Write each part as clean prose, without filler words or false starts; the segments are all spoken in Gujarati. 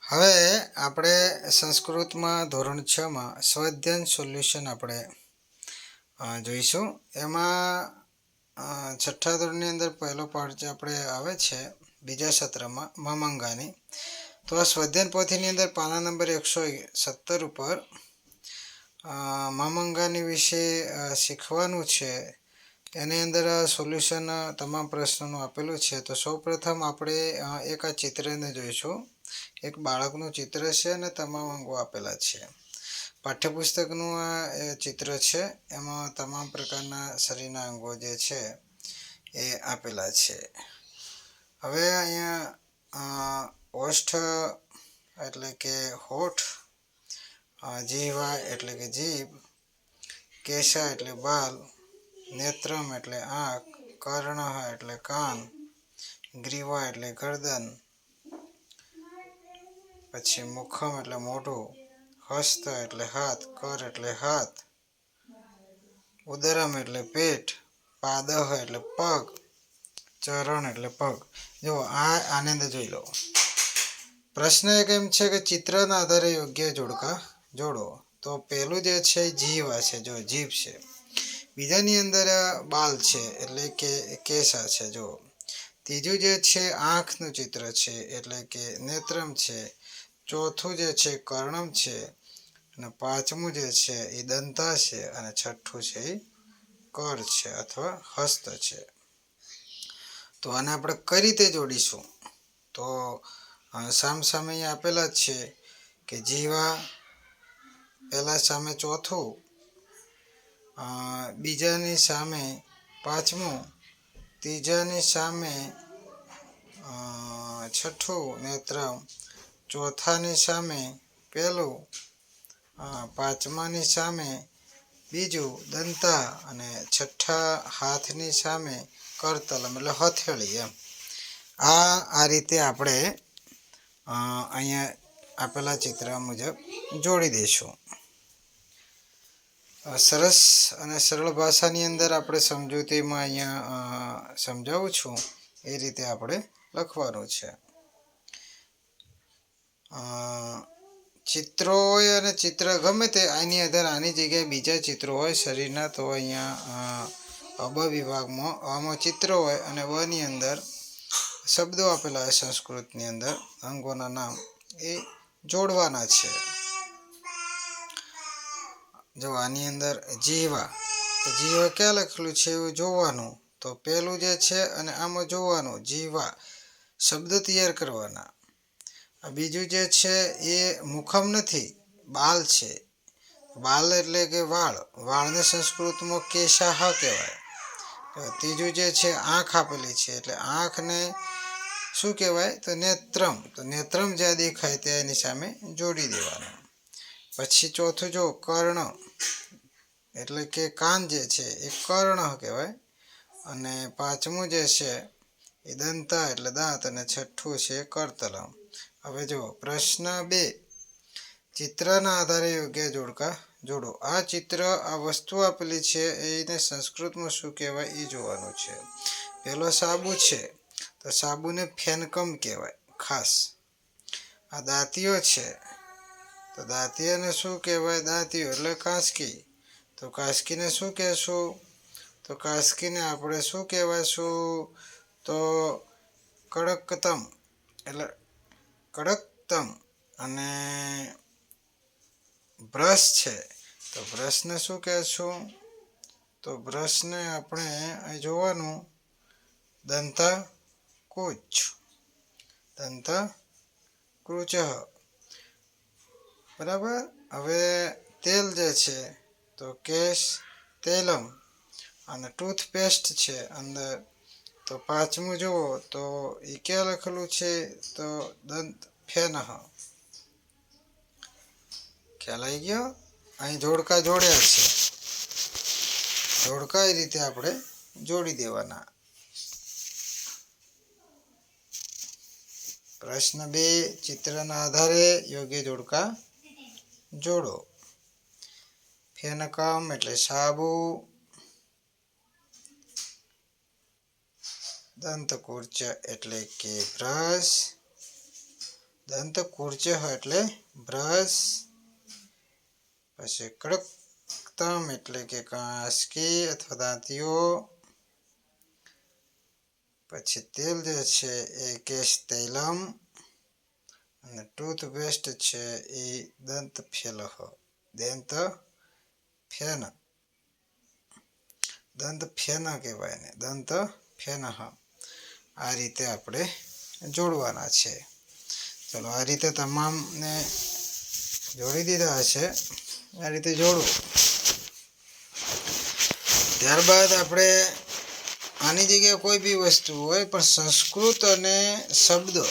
હવે આપણે સંસ્કૃતમાં ધોરણ 6માં સ્વાધ્યાયન સોલ્યુશન આપણે જોઈશું. એમાં છઠ્ઠા ધોરણની અંદર પહેલો પાઠ જે આપણે આવે છે બીજા સત્રમાં મામંગાની. તો આ સ્વાધ્યાયન પોથીની અંદર પાના નંબર 117 ઉપર મામંગાની વિશે શીખવાનું છે. એની અંદર સોલ્યુશન તમામ પ્રશ્નોનું આપેલું છે. તો સૌપ્રથમ આપણે એક આ ચિત્રને જોઈશું. એક બાળકનું ચિત્ર છે અને તમામ અંગો આપેલા છે. પાઠ્યપુસ્તકનું આ ચિત્ર છે. એમાં તમામ પ્રકારના શરીરના અંગો જે છે એ આપેલા છે. હવે અહીંયા ઓષ્ઠ એટલે કે હોઠ, જીહવા એટલે કે જીભ, કેશા એટલે બાલ, નેત્રમ એટલે આંખ, કર્ણ એટલે કાન, ગ્રીવા એટલે ગરદન, પછી મુખમ એટલે મોઢું, હસ્ત એટલે હાથ, કર એટલે હાથ, ઉદરમ એટલે પેટ, પાદહ એટલે પગ, ચરણ એટલે પગ. જો આને અંદર જોઈ લો. પ્રશ્ન એક એમ છે કે ચિત્રના આધારે યોગ્ય જોડકા જોડો. તો પહેલું જે છે જીહવા છે, જો જીભ છે. બીજાની અંદર બાલ છે એટલે કે કેસા છે. જો ત્રીજું જે છે આંખનું ચિત્ર છે એટલે કે નેત્રમ છે. ચોથું જે છે કર્ણમ છે, અને પાંચમું જે છે એ દંતા છે, અને છઠ્ઠું છે એ કર છે અથવા હસ્ત છે. તો આને આપણે કઈ રીતે જોડીશું? તો સામસામે અહીંયા આપેલા જ છે કે જીહવા પહેલા સામે ચોથું, બીજાની સામે પાંચમું, ત્રીજાની સામે છઠ્ઠું નેત્રમ, ચોથાની સામે પહેલું, પાંચમાની સામે બીજું દંતા, અને છઠ્ઠા હાથની સામે કરતલમ એટલે હથેળી. એમ આ રીતે આપણે અહીંયા આપેલા ચિત્ર મુજબ જોડી દઈશું. સરસ અને સરળ ભાષાની અંદર આપણે સમજૂતીમાં અહીંયા સમજાવું છું એ રીતે આપણે લખવાનું છે. ચિત્રો હોય અને ચિત્ર ગમે તે આની અંદર આની જગ્યાએ બીજા ચિત્રો હોય શરીરના, તો અહીંયા બ વિભાગમાં આમાં ચિત્રો હોય અને વની અંદર શબ્દો આપેલા હોય સંસ્કૃતની અંદર અંગોના નામ એ જોડવાના છે. જો આની અંદર જીહવા, તો જીહવા ક્યાં લખેલું છે એવું જોવાનું. તો પહેલું જે છે અને આમાં જોવાનું જીહવા શબ્દ તૈયાર કરવાના. બીજું જે છે એ મુખમ નથી, બાલ છે. બાલ એટલે કે વાળ, વાળને સંસ્કૃતમાં કેશાહ કહેવાય. ત્રીજું જે છે આંખ આપેલી છે એટલે આંખને શું કહેવાય? તો નેત્રમ. તો નેત્રમ જ્યાં દેખાય ત્યાં એની સામે જોડી દેવાનું. પછી ચોથું જો કર્ણ એટલે કે કાન જે છે એ કર્ણ કહેવાય. અને પાંચમું જે છે એ દંતા એટલે દાંત, અને છઠ્ઠું છે કરતલમ. હવે જો પ્રશ્ન 2, ચિત્રના આધારે યોગ્ય જોડકા જોડો. આ ચિત્ર આ વસ્તુ આપેલી છે એને સંસ્કૃતમાં શું કહેવાય એ જોવાનું છે. પહેલો સાબુ છે તો સાબુને ફેનકમ કહેવાય ખાસ. આ દાંતીઓ છે તો દાંતીઓને શું કહેવાય? દાંતીઓ એટલે કાંસકી. તો કાંસકીને શું કહેશું? તો કાંસકીને આપણે શું કહેવાયશું? તો કડકતમ એટલે કડકતમ. અને બ્રશ છે તો બ્રશને શું કહેશું? તો બ્રશને આપણે અહીં જોવાનું દંતા કૂચ, દંતા કૃચ. બરાબર. હવે તેલ જે છે તો કેશ તેલમ, અને ટૂથપેસ્ટ છે અંદર. તો પાંચમું જુઓ તો એ ક્યાં લખેલું છે? તો દંત ફેનહ. ખ્યાલ આવી ગયો? અહીં જોડકા જોડ્યા છે. જોડકા એ રીતે આપણે જોડી દેવાના. પ્રશ્ન 2, ચિત્રના આધારે યોગ્ય જોડકા જોડો. ફેનકમ એટલે સાબુ, દંતકુર્ચ એટલે કે બ્રશ, દંત કુર્ચય એટલે બ્રશ, પછી કડકતમ એટલે કે કાંસકી અથવા દાંતીઓ, પછી તેલ જે છે એ કેશ તૈલમ, અને ટૂથપેસ્ટ છે એ દંત ફેન, કહેવાય ને, દંત ફેન. આ રીતે આપણે જોડવાના છે. ચલો આ રીતે તમામને જોડી દીધા હશે. આ રીતે જોડવું. ત્યારબાદ આપણે આની જગ્યાએ કોઈ બી વસ્તુ હોય પણ સંસ્કૃત અને શબ્દો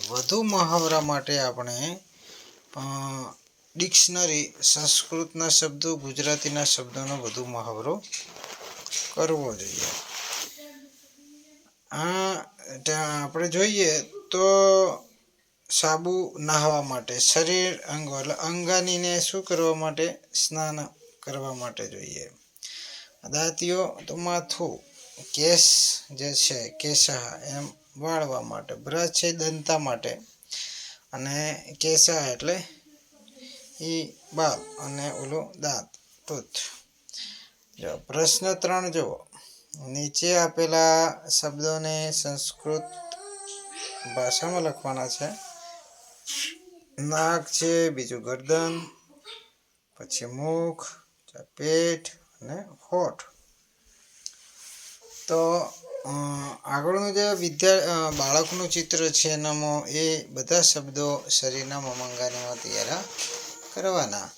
વધુ મહાવરા માટે આપણે ડિક્શનરી સંસ્કૃતના શબ્દો ગુજરાતીના શબ્દોનો વધુ મહાવરો કરવો જોઈએ. આપણે જોઈએ તો સાબુ નહાવા માટે, શરીર અંગો એટલે અંગાનીને શું કરવા માટે? સ્નાન કરવા માટે જોઈએ. દાંતીઓ તો માથું, કેશ જે છે કેશા એમ વાળવા માટે, બ્રશ છે દંતા માટે, અને કેશા એટલે એ બાલ, અને ઓલો દાંત ટૂથ. જો પ્રશ્ન 3 જુઓ. નીચે આપેલા શબ્દોને સંસ્કૃત ભાષામાં લખવાના છે. નાક છે, બીજું ગરદન, પછી મુખ, પેટ અને હોઠ. તો આગળનું જે બાળકનું ચિત્ર છે એનામાં એ બધા શબ્દો શરીરના મમંગાનીમાં તૈયાર કરવાના.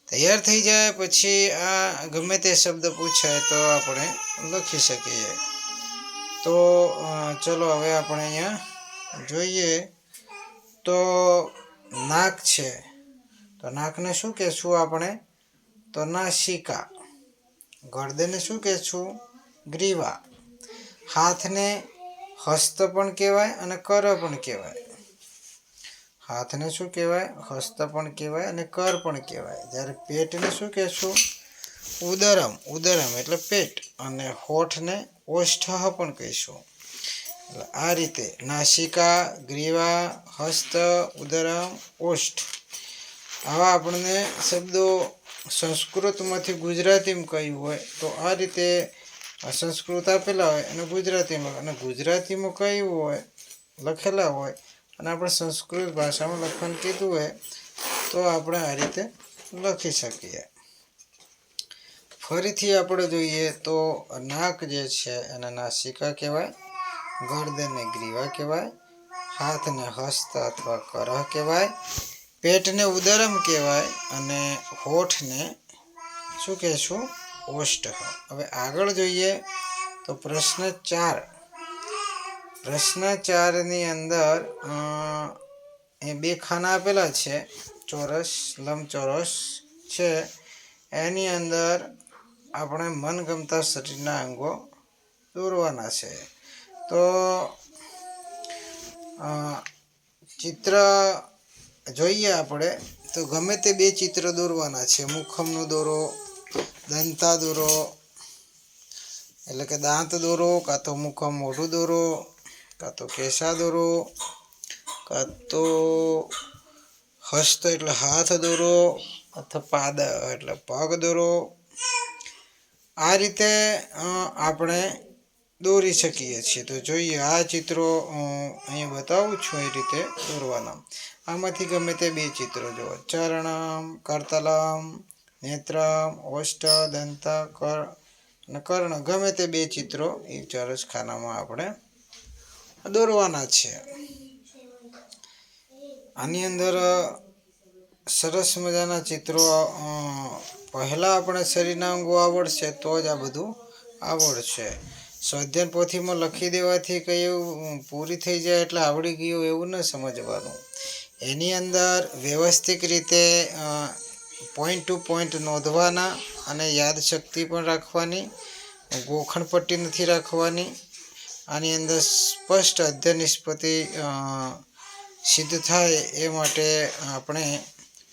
તૈયાર થઈ જાય પછી આ ગમે તે શબ્દ પૂછાય તો આપણે લખી શકીએ. તો ચલો હવે આપણે અહીંયા જોઈએ તો નાક છે. તો નાકને શું કહેશું આપણે? તો નાસિકા. ગરદનને શું કહેશું? ગ્રીવા. હાથને હસ્ત પણ કહેવાય અને કર પણ કહેવાય. હાથને શું કહેવાય? હસ્ત પણ કહેવાય અને કર પણ કહેવાય. જ્યારે પેટને શું કહેશું? ઉદરમ. ઉદરમ એટલે પેટ. અને હોઠને ઓષ્ઠ પણ કહીશું. એટલે આ રીતે નાસિકા, ગ્રીવા, હસ્ત, ઉદરમ, ઓષ્ઠ આવા આપણને શબ્દો સંસ્કૃતમાંથી ગુજરાતીમાં કહ્યું હોય તો આ રીતે સંસ્કૃત આપેલા હોય અને ગુજરાતીમાં, અને ગુજરાતીમાં કહ્યું હોય લખેલા હોય અને આપણે સંસ્કૃત ભાષામાં લખવાનું કીધું હોય તો આપણે આ રીતે લખી શકીએ. ફરીથી આપણે જોઈએ તો નાક જે છે એને નાસિકા કહેવાય, ગરદનને ગ્રીવા કહેવાય, હાથને હસ્ત અથવા કરહ કહેવાય, પેટને ઉદરમ કહેવાય, અને હોઠને શું કહેશું? ઓષ્ઠ. હવે આગળ જોઈએ તો પ્રશ્ન 4. પ્રશ્ન 4ની અંદર એ 2 ખાના આપેલા છે, ચોરસ, લંબચોરસ છે. એની અંદર આપણે મનગમતા શરીરના અંગો દોરવાના છે. તો ચિત્ર જોઈએ આપણે તો ગમે તે 2 ચિત્ર દોરવાના છે. મુખમનું દોરો, દંતા દોરો એટલે કે દાંત દોરો, કાં તો મુખમ મોઢું દોરો, કાં તો કેશા દોરો, કાં તો હસ્ત એટલે હાથ દોરો, અથવા પાદ એટલે પગ દોરો. આ રીતે આપણે દોરી શકીએ છીએ. તો જોઈએ આ ચિત્રો અહીં બતાવું છું એ રીતે દોરવાના. આમાંથી ગમે તે 2 ચિત્રો જુઓ. ચરણમ, કરતલમ, નેત્રમ, ઓષ્ઠ, દંત, કર અને કર્ણ. ગમે તે 2 ચિત્રો એ ચોરસ ખાનામાં આપણે દોરવાના છે. આની અંદર સરસ મજાના ચિત્રો પહેલાં આપણે શરીરના અંગો આવડશે તો જ આ બધું આવડશે. સ્વાધ્યાય પોથીમાં લખી દેવાથી કંઈ પૂરી થઈ જાય એટલે આવડી ગયું એવું ન સમજવાનું. એની અંદર વ્યવસ્થિત રીતે પોઈન્ટ ટુ પોઈન્ટ નોંધવાના અને યાદશક્તિ પણ રાખવાની. ગોખણ પટ્ટી નથી રાખવાની. આની અંદર સ્પષ્ટ અધ્યય નિષ્પત્તિ સિદ્ધ થાય એ માટે આપણે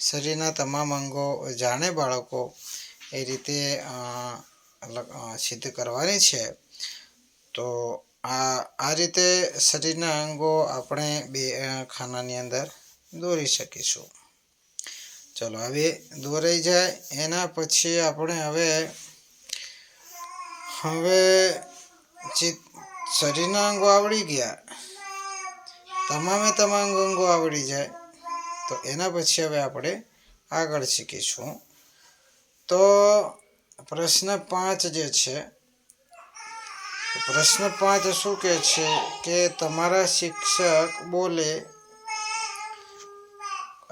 શરીરના તમામ અંગો જાણે બાળકો એ રીતે સિદ્ધ કરવાની છે. તો આ રીતે શરીરના અંગો આપણે 2 ખાનાની અંદર દોરી શકીશું. ચલો હવે દોરાઈ જાય એના પછી આપણે હવે શરીરના અંગો આવડી ગયા, તમામ અંગો આવડી જાય તો એના પછી હવે આપણે આગળ શીખીશું. તો પ્રશ્ન 5 જે છે, પ્રશ્ન 5 શું કહે છે કે તમારા શિક્ષક બોલે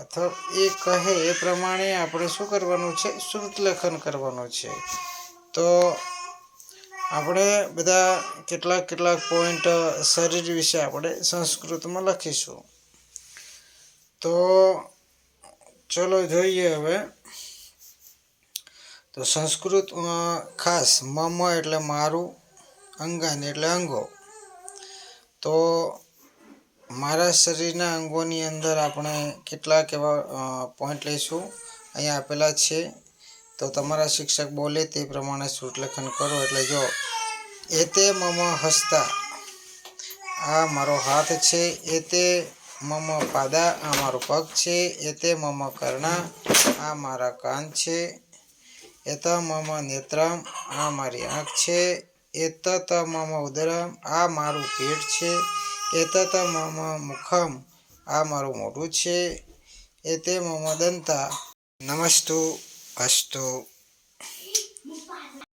અથવા એ કહે એ પ્રમાણે આપણે શું કરવાનું છે? શ્રુતલેખન કરવાનું છે. તો આપણે બધા કેટલાક પોઈન્ટ શરીર વિશે આપણે સંસ્કૃતમાં લખીશું. તો ચલો જોઈએ હવે. તો સંસ્કૃતમાં ખાસ મમ એટલે મારું, અંગાની એટલે અંગો. તો મારા શરીરના અંગોની અંદર આપણે કેટલાક એવા પોઈન્ટ લઈશું, અહીંયા આપેલા છે. તો તમારા શિક્ષક બોલે તે પ્રમાણે શ્રુતલેખન કરો. એટલે જો એતે મમ હસ્તા, આ મારો હાથ છે. એતે મમ પાદા, આ મારો પગ છે. એતે મમ કર્ણા, આ મારા કાન છે. એત મમ નેત્રમ, આ મારી આંખ છે. એતત મમ ઉદરમ, આ મારું પેટ છે. એતત મમ મુખમ, આ મારું મોઢું છે. એતે મમ દંતા. નમસ્તુ અસ્તુ.